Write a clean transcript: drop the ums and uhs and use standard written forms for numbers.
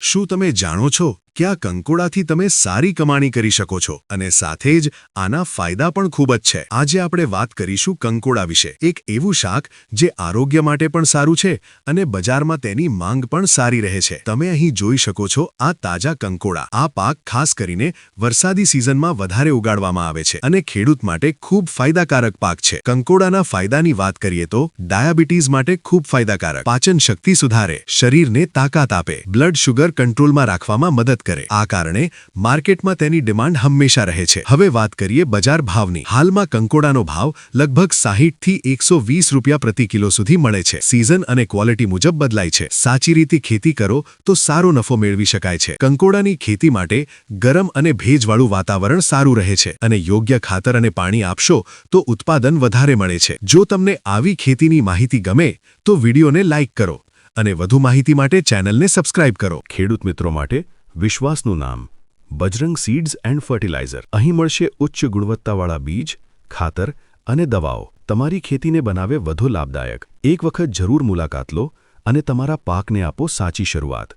શું તમે જાણો છો કે આ કંકોડાથી તમે સારી કમાણી કરી શકો છો અને સાથે જ આના ફાયદા પણ ખૂબ જ છે? આજે આપણે વાત કરીશું કંકોડા વિશે, એક એવું શાક જે આરોગ્ય માટે પણ સારું છે અને બજારમાં તેની માંગ પણ સારી રહે છે. તમે અહીં જોઈ શકો છો આ તાજા કંકોડા. આ પાક ખાસ કરીને વરસાદી સિઝનમાં વધારે ઉગાડવામાં આવે છે અને ખેડૂત માટે ખૂબ ફાયદાકારક પાક છે. કંકોડાના ફાયદાની વાત કરીએ તો ડાયાબિટીઝ માટે ખૂબ ફાયદાકારક, પાચન શક્તિ સુધારે, શરીરને તાકાત આપે, બ્લડ શુગર કંટ્રોલમાં રાખવામાં મદદ કરે. આ કારણે માર્કેટમાં તેની ડિમાન્ડ હંમેશા રહે છે. હવે વાત કરીએ બજાર ભાવની. હાલમાં કંકોડાનો ભાવ લગભગ 60 થી 120 રૂપિયા પ્રતિ કિલો સુધી મળે છે. સિઝન અને ક્વોલિટી મુજબ બદલાય છે. સાચી રીતે ખેતી કરો તો સારો નફો મેળવી શકાય છે. કંકોડાની ખેતી માટે ગરમ અને ભેજવાળું વાતાવરણ સારું રહે છે અને યોગ્ય ખાતર અને પાણી આપશો તો ઉત્પાદન વધારે મળે છે. જો તમને આવી ખેતીની માહિતી ગમે તો વિડીયોને લાઇક કરો અને વધુ માહિતી માટે ચેનલને સબસ્ક્રાઇબ કરો. ખેડૂત મિત્રો માટે વિશ્વાસનું નામ બજરંગ સીડ્સ એન્ડ ફર્ટિલાઇઝર. અહીં મળશે ઉચ્ચ ગુણવત્તાવાળા બીજ, ખાતર અને દવાઓ. તમારી ખેતીને બનાવે વધુ લાભદાયક. એક વખત જરૂર મુલાકાત લો અને તમારા પાકને આપો સાચી શરૂઆત.